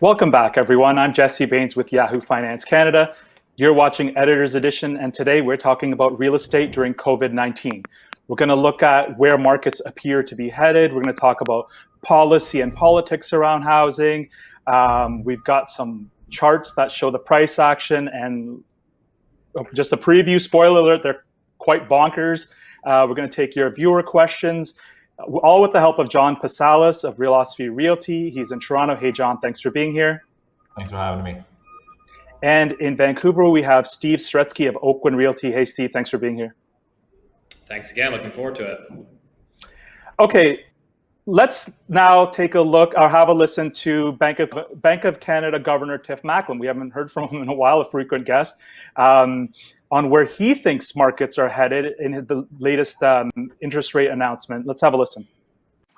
Welcome back, everyone. I'm Jesse Bains with Yahoo Finance Canada. You're watching Editor's Edition, and today we're talking about real estate during COVID-19. We're going to look at where markets appear to be headed. We're going to talk about policy and politics around housing. We've got some charts that show the price action, and just a preview, spoiler alert, they're quite bonkers. We're going to take your viewer questions, all with the help of John Pasalis of Realosophy Realty. He's in Toronto. Hey, John, thanks for being here. Thanks for having me. And in Vancouver, we have Steve Saretsky of Oakland Realty. Hey, Steve, thanks for being here. Thanks again. Looking forward to it. Okay, let's now take a look or have a listen to Bank of Canada Governor Tiff Macklem. We haven't heard from him in a while, a frequent guest, on where he thinks markets are headed in the latest interest rate announcement. Let's have a listen.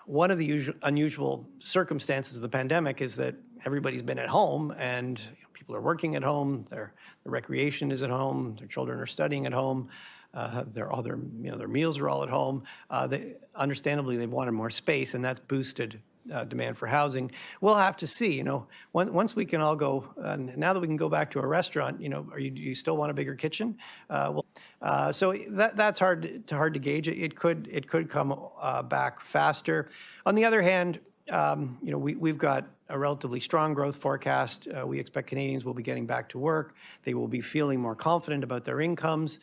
One of the unusual circumstances of the pandemic is that everybody's been at home and people are working at home, their recreation is at home, their children are studying at home, their meals are all at home. Understandably, they wanted more space, and that's boosted demand for housing. We'll have to see. Once we can all go, now that we can go back to a restaurant, do you still want a bigger kitchen? So that's hard to gauge. It could come back faster. On the other hand, we've got a relatively strong growth forecast. We expect Canadians will be getting back to work. They will be feeling more confident about their incomes.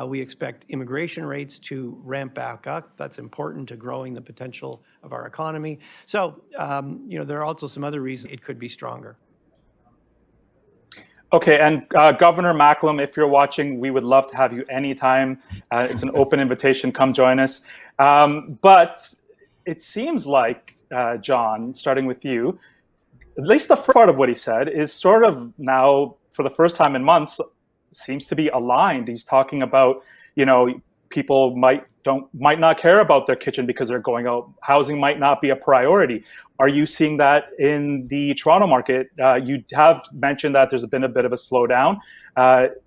We expect immigration rates to ramp back up. That's important to growing the potential of our economy. So, there are also some other reasons it could be stronger. Okay, and Governor Macklem, if you're watching, we would love to have you anytime. It's an open invitation. Come join us. But it seems like, John, starting with you, at least the first part of what he said is sort of now, for the first time in months, seems to be aligned. He's talking about, people might not care about their kitchen because they're going out. Housing might not be a priority. Are you seeing that in the Toronto market? You have mentioned that there's been a bit of a slowdown.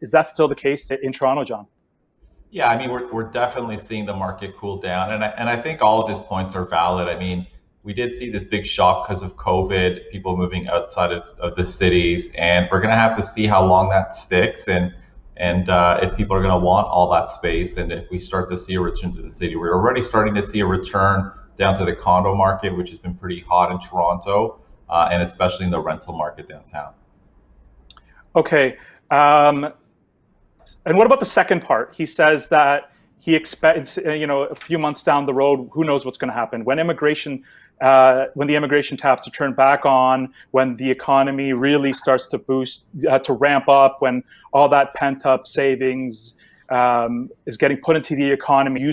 Is that still the case in Toronto, John? Yeah, I mean, we're definitely seeing the market cool down, and I think all of his points are valid. I mean, we did see this big shock because of COVID, people moving outside of the cities, and we're going to have to see how long that sticks and if people are going to want all that space, and if we start to see a return to the city. We're already starting to see a return down to the condo market, which has been pretty hot in Toronto, and especially in the rental market downtown. Okay. And what about the second part? He says that he expects, a few months down the road, who knows what's going to happen when the immigration taps are turned back on, when the economy really starts to boost, to ramp up, when all that pent-up savings is getting put into the economy.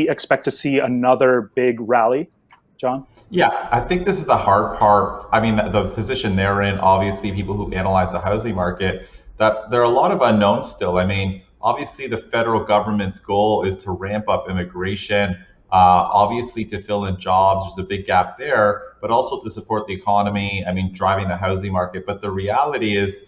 Expect to see another big rally, John? Yeah, I think this is the hard part. I mean, the position they're in, obviously, people who analyze the housing market, that there are a lot of unknowns still. I mean, obviously, the federal government's goal is to ramp up immigration, obviously to fill in jobs. There's a big gap there, but also to support the economy. I mean, driving the housing market. But the reality is,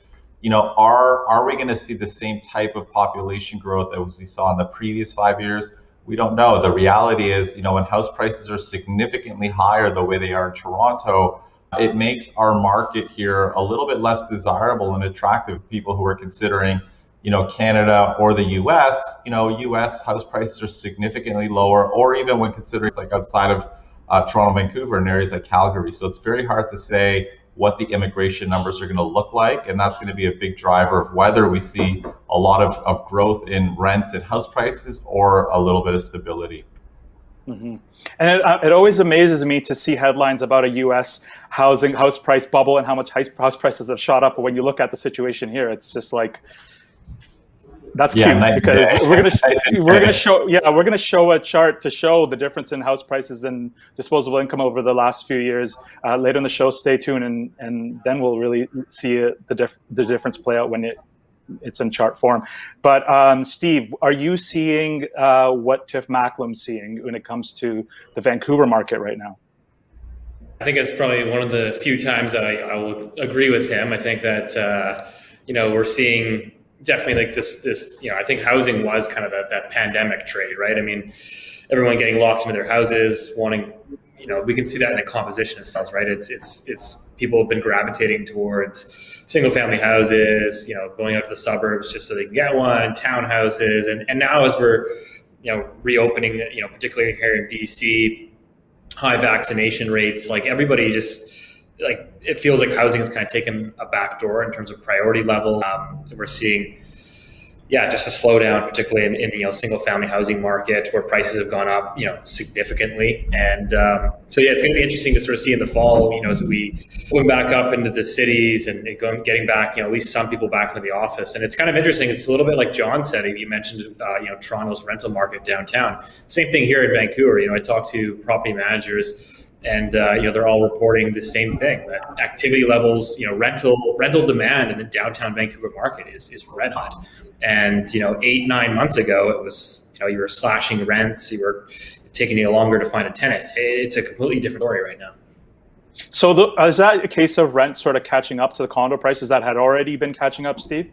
are we going to see the same type of population growth as we saw in the previous 5 years? We don't know. The reality is, when house prices are significantly higher the way they are in Toronto, it makes our market here a little bit less desirable and attractive to people who are considering Canada or the US. US house prices are significantly lower, or even when considering like outside of Toronto, Vancouver, and areas like Calgary. So it's very hard to say what the immigration numbers are going to look like, and that's going to be a big driver of whether we see a lot of growth in rents and house prices or a little bit of stability. Mm-hmm. And it always amazes me to see headlines about a U.S. house price bubble and how much house prices have shot up. But when you look at the situation here, it's just like, that's cute, because we're gonna show a chart to show the difference in house prices and disposable income over the last few years. Later in the show, stay tuned, and then we'll really see the difference play out when it's in chart form. But Steve, are you seeing what Tiff Macklem's seeing when it comes to the Vancouver market right now? I think it's probably one of the few times that I will agree with him. I think that we're seeing definitely like this, I think housing was kind of that pandemic trade, right? I mean, everyone getting locked into their houses, wanting we can see that in the composition of sales, right? It's people have been gravitating towards single family houses, going out to the suburbs just so they can get one, townhouses, and now as we're reopening, particularly here in BC, high vaccination rates, like everybody just like it feels like housing has kind of taken a back door in terms of priority level. We're seeing just a slowdown, particularly in the single family housing market where prices have gone up, significantly. And so it's going to be interesting to sort of see in the fall, as we going back up into the cities and getting back, at least some people back into the office. And it's kind of interesting. It's a little bit like John said. You mentioned, Toronto's rental market downtown. Same thing here in Vancouver. I talked to property managers. And they're all reporting the same thing, that activity levels, rental demand in the downtown Vancouver market is red hot. And 8-9 months ago, it was you were slashing rents, you were taking you longer to find a tenant. It's a completely different story right now. So is that a case of rent sort of catching up to the condo prices that had already been catching up, Steve?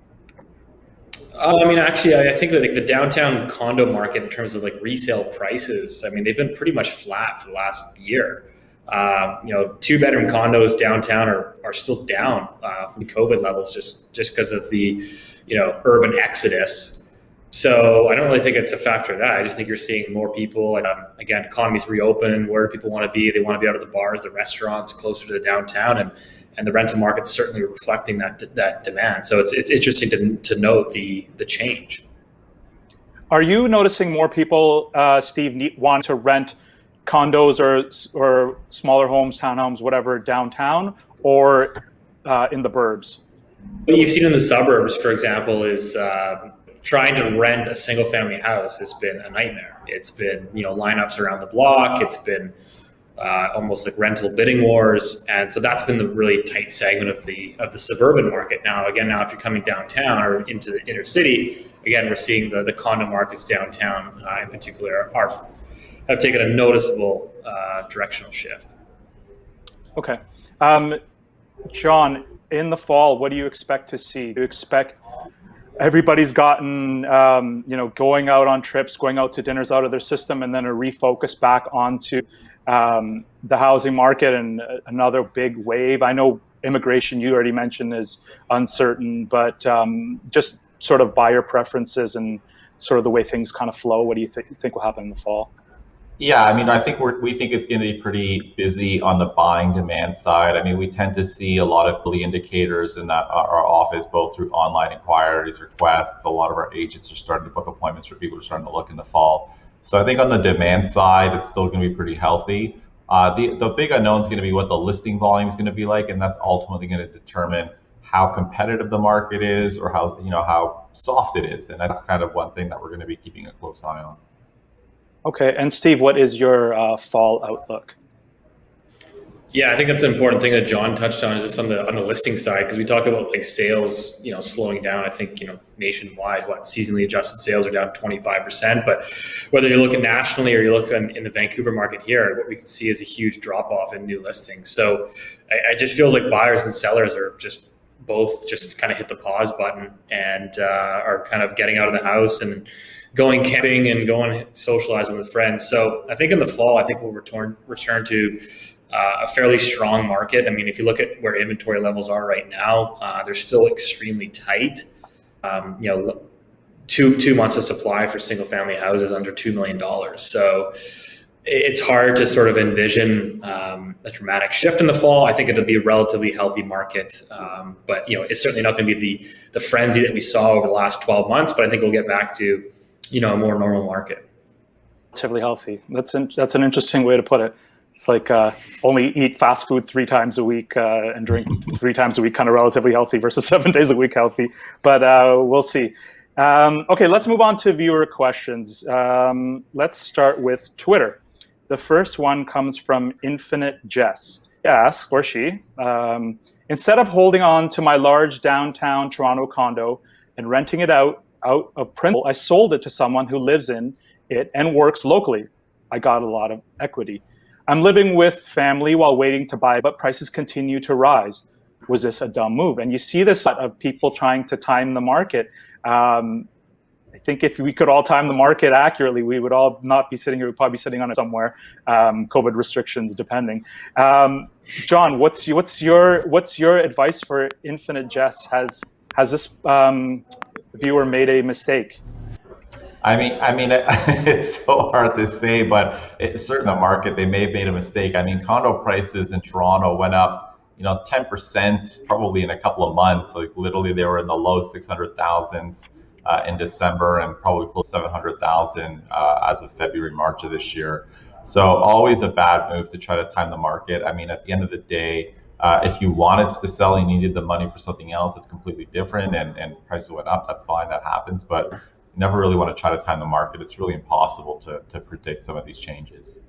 Actually, I think that the downtown condo market in terms of resale prices, they've been pretty much flat for the last year. 2-bedroom condos downtown are still down from COVID levels just because of the urban exodus. So I don't really think it's a factor of that. I just think you're seeing more people. Again, economy's reopen. Where do people want to be? They want to be out of the bars, the restaurants, closer to the downtown, and the rental market's certainly reflecting that demand. So it's interesting to note the change. Are you noticing more people, Steve, want to rent condos or smaller homes, townhomes, whatever, downtown or in the burbs? What you've seen in the suburbs, for example, is trying to rent a single family house has been a nightmare. It's been lineups around the block. It's been almost like rental bidding wars, and so that's been the really tight segment of the suburban market. Now if you're coming downtown or into the inner city, again we're seeing the condo markets downtown in particular have taken a noticeable directional shift. Okay. John, in the fall, what do you expect to see? Do you expect everybody's gotten, going out on trips, going out to dinners out of their system, and then a refocus back onto the housing market and another big wave? I know immigration, you already mentioned, is uncertain, but just sort of buyer preferences and sort of the way things kind of flow, what do you think will happen in the fall? Yeah, I think we think it's going to be pretty busy on the buying demand side. We tend to see a lot of early indicators in that our office, both through online inquiries, requests. A lot of our agents are starting to book appointments for people who are starting to look in the fall. So I think on the demand side, it's still going to be pretty healthy. The big unknown is going to be what the listing volume is going to be like, and that's ultimately going to determine how competitive the market is or how soft it is. And that's kind of one thing that we're going to be keeping a close eye on. Okay, and Steve, what is your fall outlook? Yeah, I think that's an important thing that John touched on, is just on the listing side, because we talk about sales, slowing down. I think nationwide, seasonally adjusted sales are down 25%. But whether you look at nationally or you look in the Vancouver market here, what we can see is a huge drop off in new listings. So it just feels like buyers and sellers are both kind of hit the pause button and are kind of getting out of the house and going camping and going socializing with friends. So I think in the fall, we'll return to a fairly strong market. If you look at where inventory levels are right now, they're still extremely tight. 2 months of supply for single family houses under $2 million. So it's hard to sort of envision a dramatic shift in the fall. I think it'll be a relatively healthy market, but it's certainly not going to be the frenzy that we saw over the last 12 months. But I think we'll get back to a more normal market. Relatively healthy. That's an interesting way to put it. It's like only eat fast food 3 times a week and drink 3 times a week, kind of relatively healthy, versus 7 days a week healthy. But we'll see. Okay, let's move on to viewer questions. Let's start with Twitter. The first one comes from Infinite Jess. She asks, or she, instead of holding on to my large downtown Toronto condo and renting it out of principle, I sold it to someone who lives in it and works locally. I got a lot of equity. I'm living with family while waiting to buy, but prices continue to rise. Was this a dumb move? And you see this of people trying to time the market. I think if we could all time the market accurately, we would all not be sitting here. We'd probably be sitting on it somewhere. COVID restrictions, depending. John, what's your advice for Infinite Jest? Has this viewer made a mistake? I mean, it's so hard to say, but it's certain the market, they may have made a mistake. I mean, condo prices in Toronto went up, 10% probably in a couple of months. Like literally, they were in the low 600,000s in December, and probably close to 700,000 as of February, March of this year. So always a bad move to try to time the market. I mean, at the end of the day, if you wanted to sell and you needed the money for something else, it's completely different, and prices went up. That's fine, that happens, but you never really want to try to time the market. It's really impossible to predict some of these changes.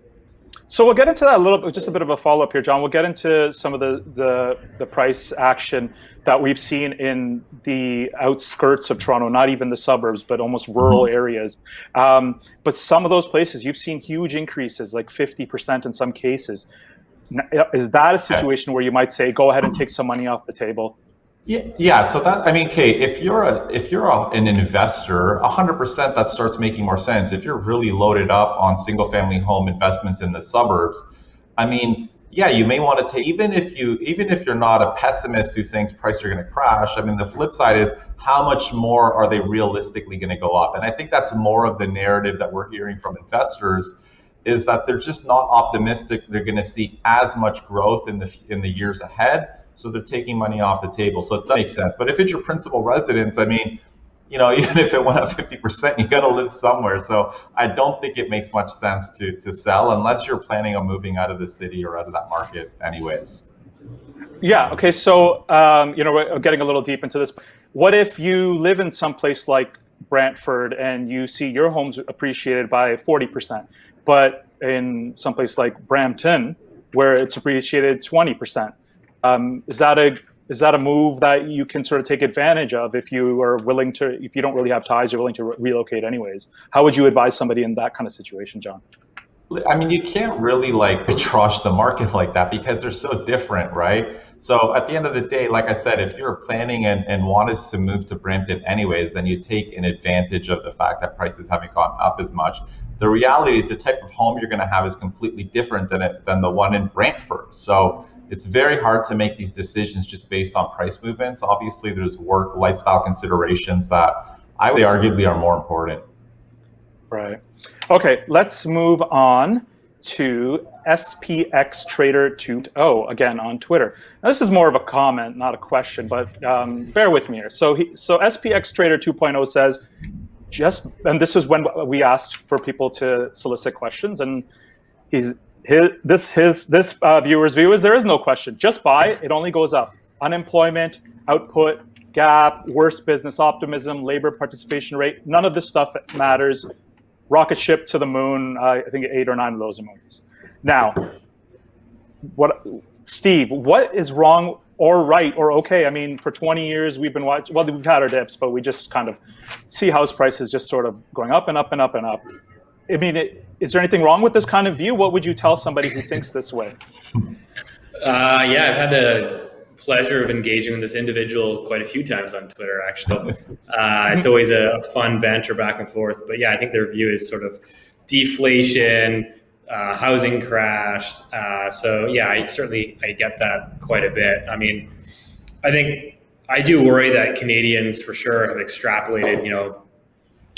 So we'll get into that a little bit, just a bit of a follow-up here, John. We'll get into some of the price action that we've seen in the outskirts of Toronto, not even the suburbs, but almost rural areas. But some of those places, you've seen huge increases, like 50% in some cases. Is that a situation where you might say, go ahead and take some money off the table? Yeah. So that, I mean, Kate, if you're an investor, 100% that starts making more sense. If you're really loaded up on single family home investments in the suburbs, I mean, yeah, you may want to take, even if you're not a pessimist who thinks prices are going to crash. I mean, the flip side is, how much more are they realistically going to go up? And I think that's more of the narrative that we're hearing from investors, is that they're just not optimistic they're going to see as much growth in the years ahead. So they're taking money off the table. So it makes sense. But if it's your principal residence, I mean, even if it went up 50%, you got to live somewhere. So I don't think it makes much sense to sell unless you're planning on moving out of the city or out of that market anyways. Yeah. Okay. So, we're getting a little deep into this. What if you live in some place like Brantford and you see your home's appreciated by 40%, but in some place like Brampton, where it's appreciated 20%? Is that a move that you can sort of take advantage of if you are willing to, if you don't really have ties, you're willing to relocate anyways? How would you advise somebody in that kind of situation, John? I mean, you can't really trash the market like that because they're so different, right? So at the end of the day, like I said, if you're planning and wanted to move to Brampton anyways, then you take an advantage of the fact that prices haven't gone up as much. The reality is the type of home you're going to have is completely different than the one in Brantford. So it's very hard to make these decisions just based on price movements. Obviously, there's work, lifestyle considerations that I would say arguably are more important. Right. Okay, let's move on to SPX Trader 2.0, again on Twitter. Now, this is more of a comment, not a question, but bear with me here. So SPX Trader 2.0 says, and this is when we asked for people to solicit questions, and this viewer's view is there is no question. Just buy it only goes up. Unemployment, output, gap, worse business optimism, labor participation rate, none of this stuff matters. Rocket ship to the moon, I think 8 or 9 of those emojis. Now, Steve, what is wrong or right or okay? I mean, for 20 years we've been watching, well, we've had our dips, but we just kind of see house prices just sort of going up and up and up and up. I mean, is there anything wrong with this kind of view? What would you tell somebody who thinks this way? Yeah, I've had the pleasure of engaging with this individual quite a few times on Twitter, actually. It's always a fun banter back and forth. But yeah, I think their view is sort of deflation, housing crashed. So yeah, I get that quite a bit. I mean, I think I do worry that Canadians for sure have extrapolated,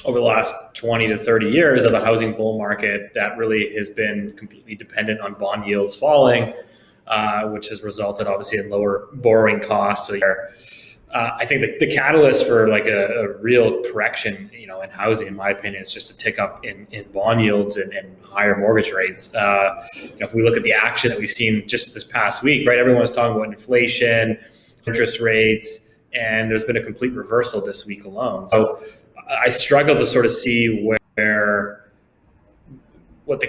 over the last 20 to 30 years of a housing bull market that really has been completely dependent on bond yields falling, which has resulted obviously in lower borrowing costs. So I think the catalyst for like a real correction, in housing, in my opinion, is just a tick up in bond yields and higher mortgage rates. If we look at the action that we've seen just this past week, right, everyone's talking about inflation, interest rates, and there's been a complete reversal this week alone. So I struggle to sort of see what the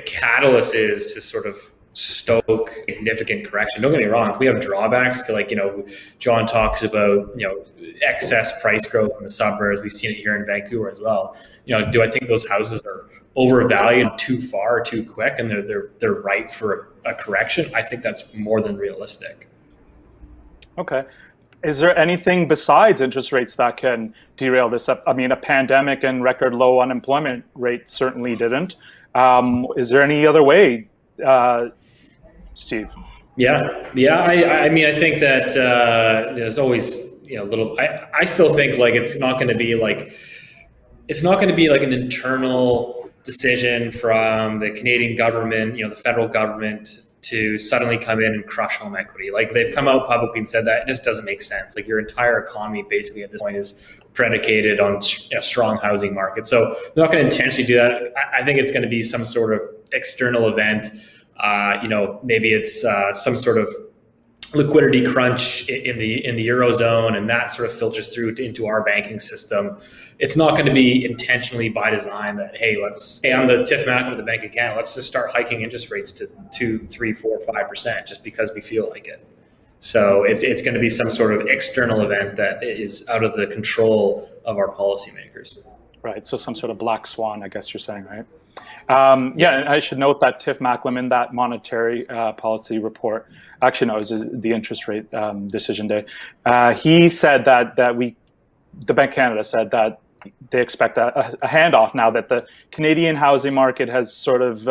catalyst is to sort of stoke significant correction. Don't get me wrong, we have drawbacks. Like, John talks about, excess price growth in the suburbs. We've seen it here in Vancouver as well. Do I think those houses are overvalued too far, too quick, and they're ripe for a correction? I think that's more than realistic. Okay. Is there anything besides interest rates that can derail this? I mean, a pandemic and record low unemployment rate certainly didn't. Is there any other way, Steve? Yeah. I mean, I think that there's always little. I still think like it's not going to be like an internal decision from the Canadian government, the federal government, to suddenly come in and crush home equity. Like they've come out publicly and said that it just doesn't make sense. Like your entire economy basically at this point is predicated on a strong housing market. So they're not going to intentionally do that. I think it's going to be some sort of external event. Maybe it's some sort of liquidity crunch in the Eurozone, and that sort of filters through into our banking system. It's not going to be intentionally by design that, hey, on the Tiff Macklem of the Bank of Canada, let's just start hiking interest rates to 2, 3, 4, 5% just because we feel like it. So it's going to be some sort of external event that is out of the control of our policymakers. Right. So some sort of black swan, I guess you're saying, right? And I should note that Tiff Macklem in that monetary policy report, actually no, it was the interest rate decision day. He said that the Bank of Canada said that they expect a handoff now that the Canadian housing market has sort of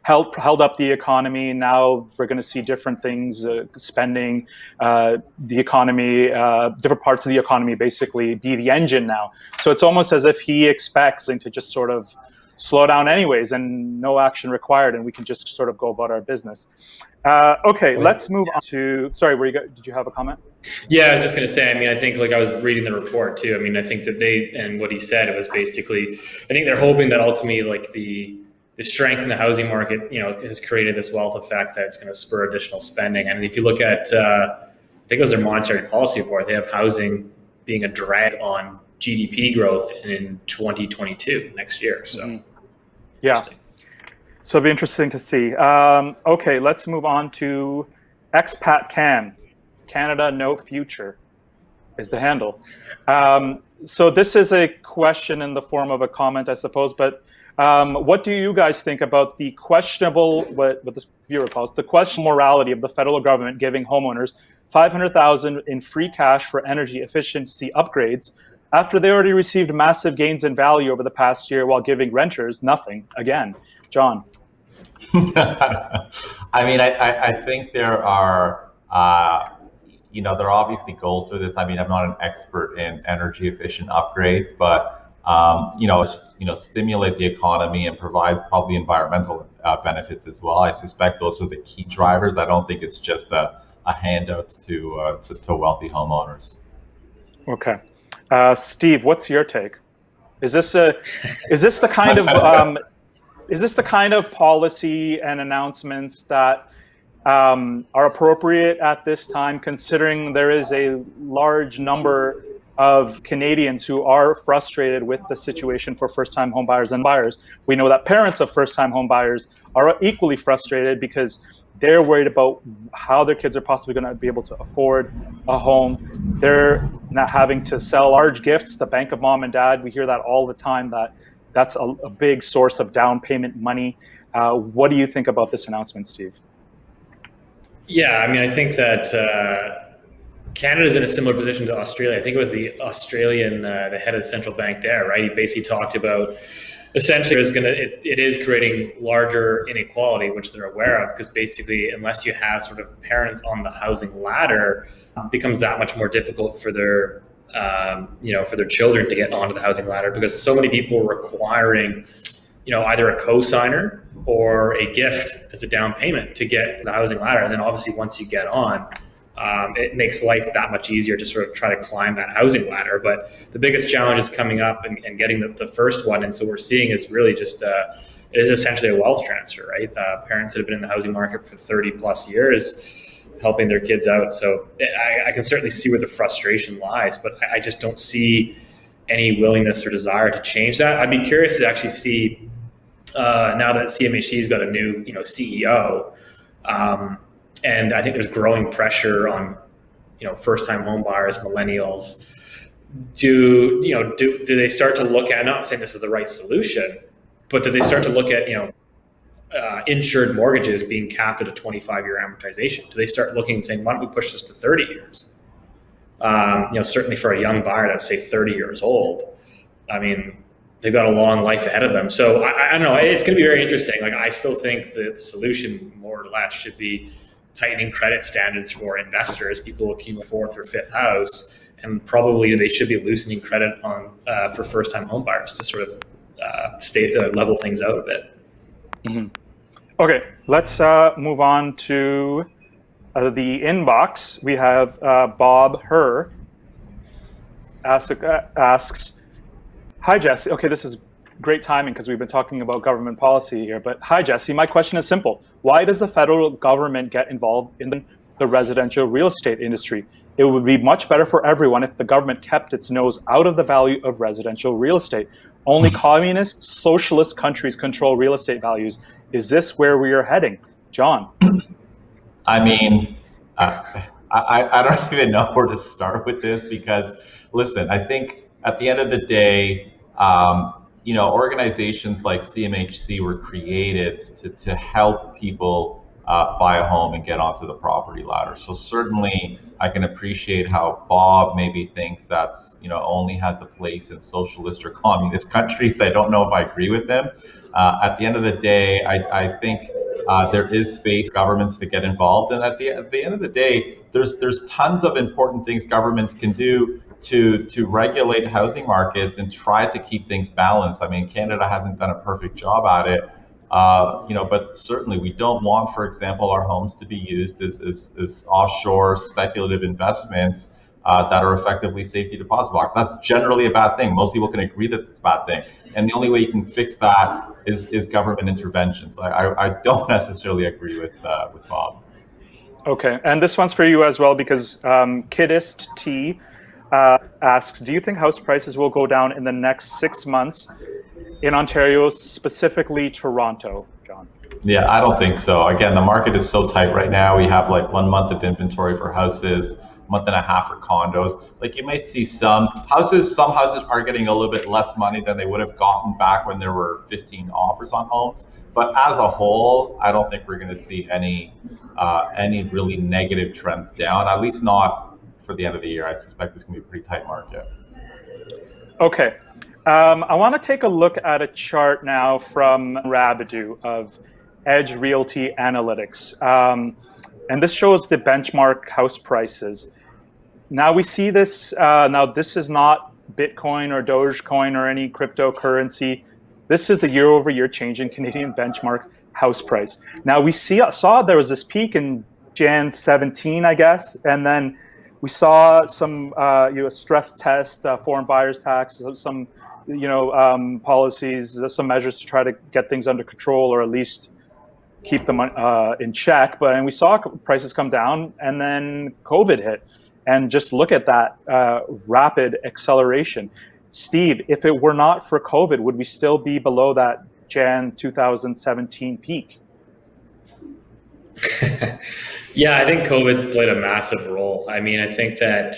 held up the economy. Now we're going to see different things, spending, the economy, different parts of the economy basically be the engine now. So it's almost as if he expects to just sort of slow down anyways and no action required, and we can just sort of go about our business. Okay, let's move on to, sorry, did you have a comment? Yeah, I was just going to say, I mean, I think like I was reading the report too. I mean, I think that and what he said, it was basically, I think they're hoping that ultimately like the strength in the housing market, has created this wealth effect that's going to spur additional spending. And if you look at, I think it was their monetary policy report, they have housing being a drag on GDP growth in 2022 next year. So yeah, so it'll be interesting to see. Okay, let's move on to Expat Canada No Future is the handle. So this is a question in the form of a comment, I suppose, but what do you guys think about the questionable, what this viewer calls the questionable morality of the federal government giving homeowners $500,000 in free cash for energy efficiency upgrades after they already received massive gains in value over the past year while giving renters nothing again? John? I mean, I think there are, there are obviously goals for this. I mean, I'm not an expert in energy efficient upgrades, but, stimulate the economy and provide probably environmental benefits as well. I suspect those are the key drivers. I don't think it's just a handout to wealthy homeowners. Okay. Steve, what's your take? Is this the kind of policy and announcements that are appropriate at this time, considering there is a large number of Canadians who are frustrated with the situation for first-time home buyers and buyers? We know that parents of first-time home buyers are equally frustrated because they're worried about how their kids are possibly going to be able to afford a home. They're not having to sell large gifts, the bank of mom and dad. We hear that all the time, that's a big source of down payment money. What do you think about this announcement, Steve? Yeah, I mean, I think that Canada's in a similar position to Australia. I think it was the Australian, the head of the central bank there, right? He basically talked about essentially it is creating larger inequality, which they're aware of, because basically unless you have sort of parents on the housing ladder, it becomes that much more difficult for their for their children to get onto the housing ladder, because so many people are requiring either a co-signer or a gift as a down payment to get the housing ladder. And then obviously once you get on, it makes life that much easier to sort of try to climb that housing ladder. But the biggest challenge is coming up and getting the first one. And so we're seeing is really just, it is essentially a wealth transfer, right? Parents that have been in the housing market for 30 plus years, helping their kids out. So I can certainly see where the frustration lies, but I just don't see any willingness or desire to change that. I'd be curious to actually see, now that CMHC's got a new, CEO, and I think there's growing pressure on, first-time home buyers, millennials. Do they start to look at, I'm not saying this is the right solution, but do they start to look at, insured mortgages being capped at a 25-year amortization? Do they start looking and saying, why don't we push this to 30 years? Certainly for a young buyer that's say 30 years old, I mean, they've got a long life ahead of them. So I don't know. It's going to be very interesting. Like, I still think the solution, more or less, should be tightening credit standards for investors, people looking for fourth or fifth house, and probably they should be loosening credit on for first-time home buyers to sort of level things out a bit. Mm-hmm. Okay, let's move on to the inbox. We have Bob Herr asks, hi, Jesse. Okay, this is great timing because we've been talking about government policy here. But hi, Jesse. My question is simple. Why does the federal government get involved in the residential real estate industry? It would be much better for everyone if the government kept its nose out of the value of residential real estate. Only communist, socialist countries control real estate values. Is this where we are heading? John? I mean, I don't even know where to start with this because, listen, I think at the end of the day, organizations like CMHC were created to help people buy a home and get onto the property ladder. So certainly I can appreciate how Bob maybe thinks that's, only has a place in socialist or communist countries. I don't know if I agree with them. At the end of the day, I think there is space for governments to get involved. And at the end of the day, there's tons of important things governments can do to regulate housing markets and try to keep things balanced. I mean, Canada hasn't done a perfect job at it, but certainly we don't want, for example, our homes to be used as offshore speculative investments that are effectively safety deposit boxes. That's generally a bad thing. Most people can agree that it's a bad thing. And the only way you can fix that is government intervention. So I don't necessarily agree with Bob. Okay, and this one's for you as well because Kiddist T asks, do you think house prices will go down in the next 6 months in Ontario, specifically Toronto, John? Yeah, I don't think so. Again, the market is so tight right now. We have like 1 month of inventory for houses, month and a half for condos. Like, you might see some houses are getting a little bit less money than they would have gotten back when there were 15 offers on homes. But as a whole, I don't think we're going to see any really negative trends down, at least not for the end of the year. I suspect it's going to be a pretty tight market. Okay. I want to take a look at a chart now from Rabideau of Edge Realty Analytics. And this shows the benchmark house prices. Now we see this, now this is not Bitcoin or Dogecoin or any cryptocurrency. This is the year-over-year change in Canadian benchmark house price. Now we saw there was this peak in Jan 17, I guess, and then we saw some stress test, foreign buyers tax, some policies, some measures to try to get things under control or at least keep them in check. And we saw prices come down, and then COVID hit. And just look at that rapid acceleration. Steve, if it were not for COVID, would we still be below that Jan 2017 peak? Yeah, I think COVID's played a massive role. I mean, I think that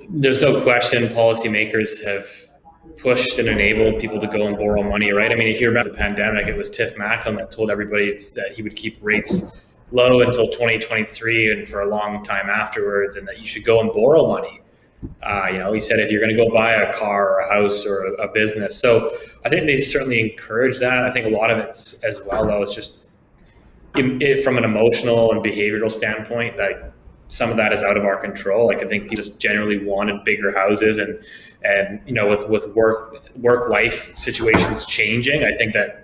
there's no question policymakers have pushed and enabled people to go and borrow money, right? I mean, if you remember the pandemic, it was Tiff Macklem that told everybody that he would keep rates low until 2023 and for a long time afterwards, and that you should go and borrow money. He said if you're going to go buy a car or a house or a business. So I think they certainly encourage that. I think a lot of it as well, though, is just from an emotional and behavioral standpoint, that some of that is out of our control. Like, I think people just generally wanted bigger houses, and with work life situations changing, I think that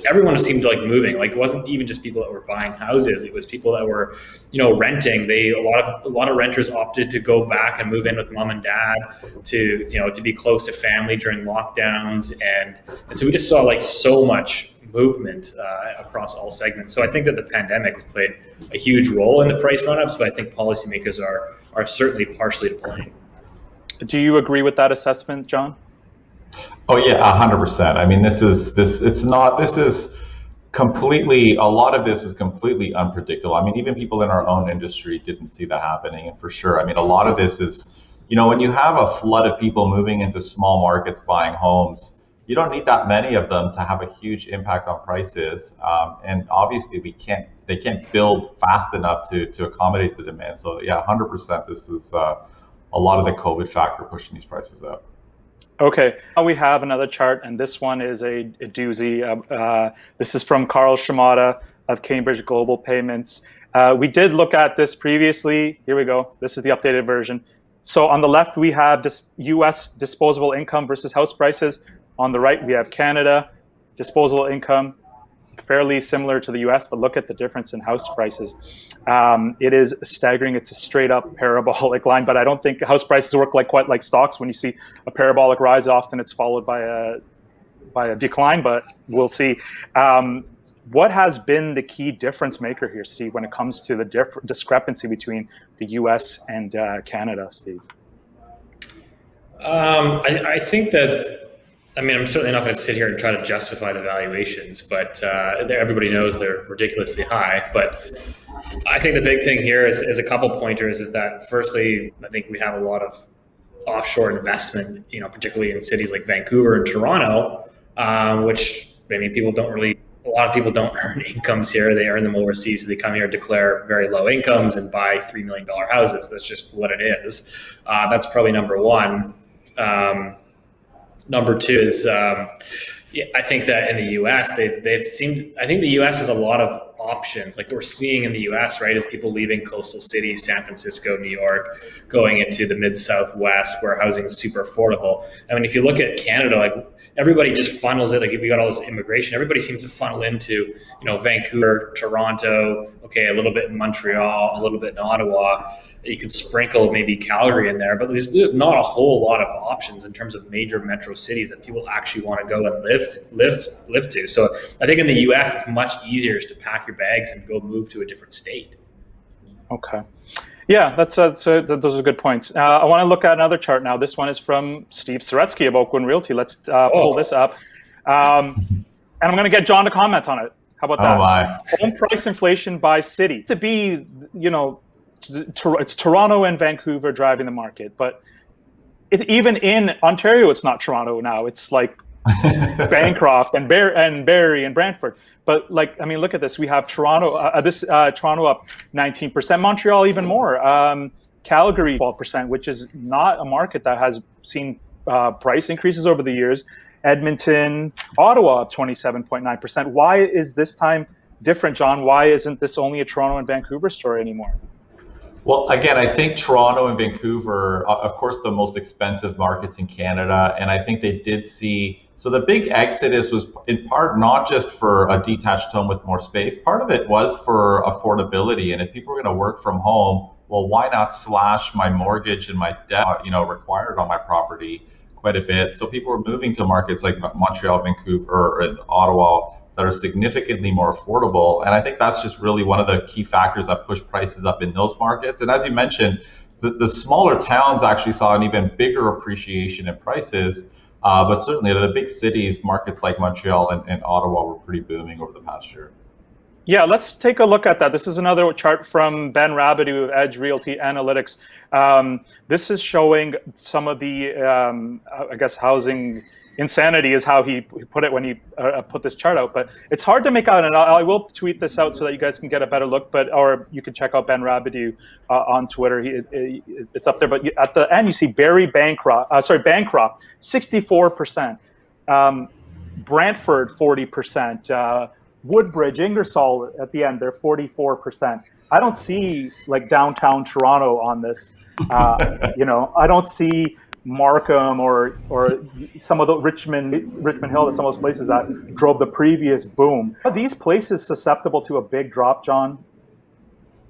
everyone seemed to like moving. Like, it wasn't even just people that were buying houses; it was people that were, renting. A lot of renters opted to go back and move in with mom and dad to be close to family during lockdowns, and so we just saw like so much movement across all segments. So I think that the pandemic has played a huge role in the price run-ups, but I think policymakers are certainly partially to blame. Do you agree with that assessment, John? Oh yeah, 100%. I mean, this is completely, a lot of this is completely unpredictable. I mean, even people in our own industry didn't see that happening. And for sure, I mean, a lot of this is, when you have a flood of people moving into small markets buying homes, you don't need that many of them to have a huge impact on prices. And obviously they can't build fast enough to accommodate the demand. So yeah, 100%, this is a lot of the COVID factor pushing these prices up. Okay, now we have another chart, and this one is a doozy. This is from Carl Shimada of Cambridge Global Payments. We did look at this previously. Here we go. This is the updated version. So on the left, we have US disposable income versus house prices. On the right, we have Canada disposable income, fairly similar to the US, but look at the difference in house prices. It is staggering. It's a straight up parabolic line, but I don't think house prices work quite like stocks. When you see a parabolic rise, often it's followed by a decline, but we'll see. What has been the key difference maker here, Steve, when it comes to the discrepancy between the US and Canada, Steve? I think that, I'm certainly not going to sit here and try to justify the valuations, but everybody knows they're ridiculously high. But I think the big thing here is a couple pointers. Is that firstly, I think we have a lot of offshore investment, particularly in cities like Vancouver and Toronto, which a lot of people don't earn incomes here. They earn them overseas. So they come here, declare very low incomes, and buy $3 million houses. That's just what it is. That's probably number one. Number two is, I think that in the U.S. I think the U.S. has a lot of options. Like we're seeing in the U.S., right, is people leaving coastal cities, San Francisco, New York, going into the mid-Southwest where housing is super affordable. If you look at Canada, like everybody just funnels it. Like if we got all this immigration, everybody seems to funnel into, Vancouver, Toronto, okay, a little bit in Montreal, a little bit in Ottawa. You could sprinkle maybe Calgary in there, but there's not a whole lot of options in terms of major metro cities that people actually want to go and live to. So I think in the U.S. it's much easier to pack your bags and go move to a different state. Okay. Yeah, those are good points. I want to look at another chart now. This one is from Steve Saretsky of Oakwood Realty. Let's pull this up. And I'm going to get John to comment on it. How about that? Oh my. Home price inflation by city. To be, it's Toronto and Vancouver driving the market, but even in Ontario, it's not Toronto now. It's like Bancroft and Barrie and Brantford. But look at this. We have Toronto. Toronto up 19%. Montreal even more. Calgary 12%, which is not a market that has seen price increases over the years. Edmonton, Ottawa up 27.9%. Why is this time different, John? Why isn't this only a Toronto and Vancouver story anymore? Well, again, I think Toronto and Vancouver, of course, the most expensive markets in Canada. And I think they did see, so the big exodus was in part not just for a detached home with more space. Part of it was for affordability. And if people are going to work from home, well, why not slash my mortgage and my debt, required on my property quite a bit. So people were moving to markets like Montreal, Vancouver, and Ottawa that are significantly more affordable. And I think that's just really one of the key factors that push prices up in those markets. And as you mentioned, the smaller towns actually saw an even bigger appreciation in prices. But certainly the big cities, markets like Montreal and Ottawa were pretty booming over the past year. Yeah, let's take a look at that. This is another chart from Ben Rabideau of Edge Realty Analytics. This is showing some of the, housing insanity is how he put it when he put this chart out. But it's hard to make out, and I will tweet this out so that you guys can get a better look. Or you can check out Ben Rabideau on Twitter. It's up there. But at the end, you see Bancroft, 64%. Brantford, 40%. Woodbridge, Ingersoll at the end, they're 44%. I don't see downtown Toronto on this. I don't see Markham or some of the Richmond Hill, some of those places that drove the previous boom. Are these places susceptible to a big drop, John?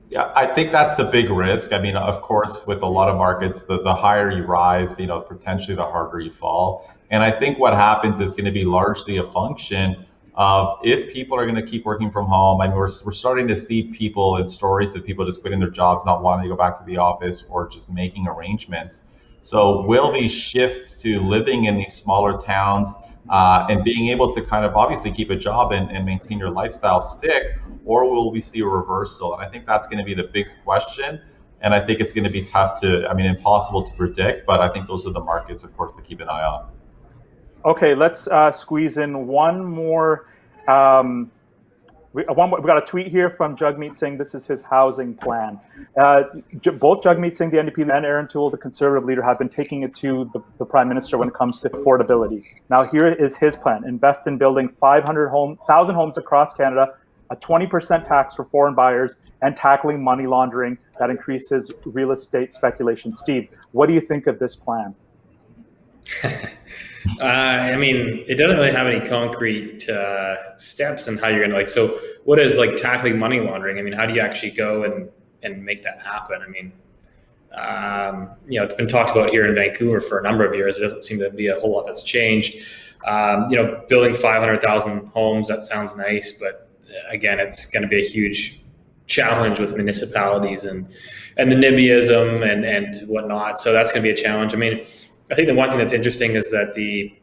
Yeah, I think that's the big risk. Of course, with a lot of markets, the higher you rise, potentially the harder you fall. And I think what happens is going to be largely a function of if people are going to keep working from home. We're starting to see people and stories of people just quitting their jobs, not wanting to go back to the office or just making arrangements. So will these shifts to living in these smaller towns and being able to kind of obviously keep a job and maintain your lifestyle stick, or will we see a reversal? And I think that's going to be the big question. And I think it's going to be tough impossible to predict, but I think those are the markets, of course, to keep an eye on. Okay, let's squeeze in one more We got a tweet here from Jagmeet Singh. This is his housing plan. Both Jagmeet Singh, the NDP, and Aaron Toole, the Conservative leader, have been taking it to the Prime Minister when it comes to affordability. Now, here is his plan. Invest in building 1,000 homes across Canada, a 20% tax for foreign buyers, and tackling money laundering that increases real estate speculation. Steve, what do you think of this plan? I mean, it doesn't really have any concrete steps in how you're going to so what is tackling money laundering? I mean, how do you actually go and make that happen? I mean, it's been talked about here in Vancouver for a number of years. It doesn't seem to be a whole lot that's changed. Building 500,000 homes, that sounds nice, but again, it's going to be a huge challenge with municipalities and the NIMBYism and whatnot. So that's going to be a challenge. I mean, I think the one thing that's interesting is that the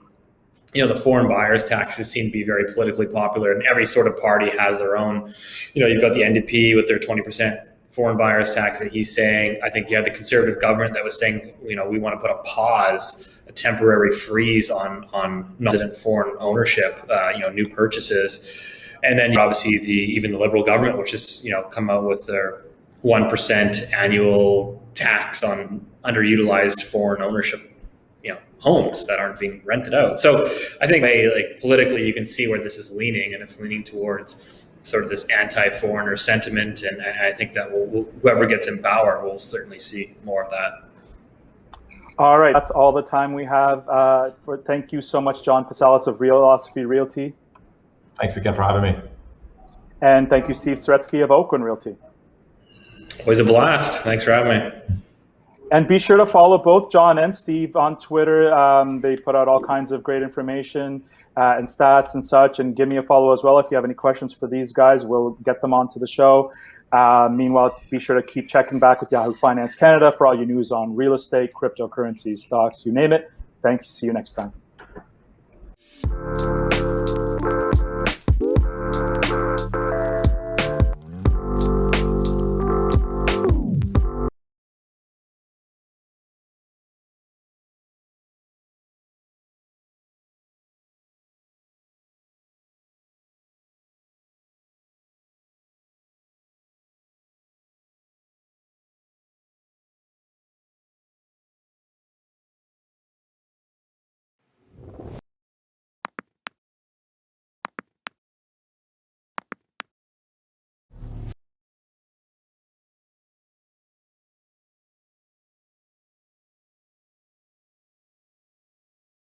foreign buyers taxes seem to be very politically popular, and every sort of party has their own. You've got the NDP with their 20% foreign buyers tax that he's saying. I think you had the Conservative government that was saying, we want to put a pause, a temporary freeze on non-resident foreign ownership, new purchases. And then obviously even the Liberal government, which has come out with their 1% annual tax on underutilized foreign ownership homes that aren't being rented out. So I think politically you can see where this is leaning, and it's leaning towards sort of this anti-foreigner sentiment. And I think that whoever gets in power will certainly see more of that. All right, that's all the time we have. Thank you so much, John Pasalis of Realosophy Realty. Thanks again for having me. And thank you, Steve Saretsky of Oakland Realty. Always a blast. Thanks for having me. And be sure to follow both John and Steve on Twitter. They put out all kinds of great information and stats and such. And give me a follow as well if you have any questions for these guys. We'll get them onto the show. Meanwhile, be sure to keep checking back with Yahoo Finance Canada for all your news on real estate, cryptocurrencies, stocks, you name it. Thanks. See you next time.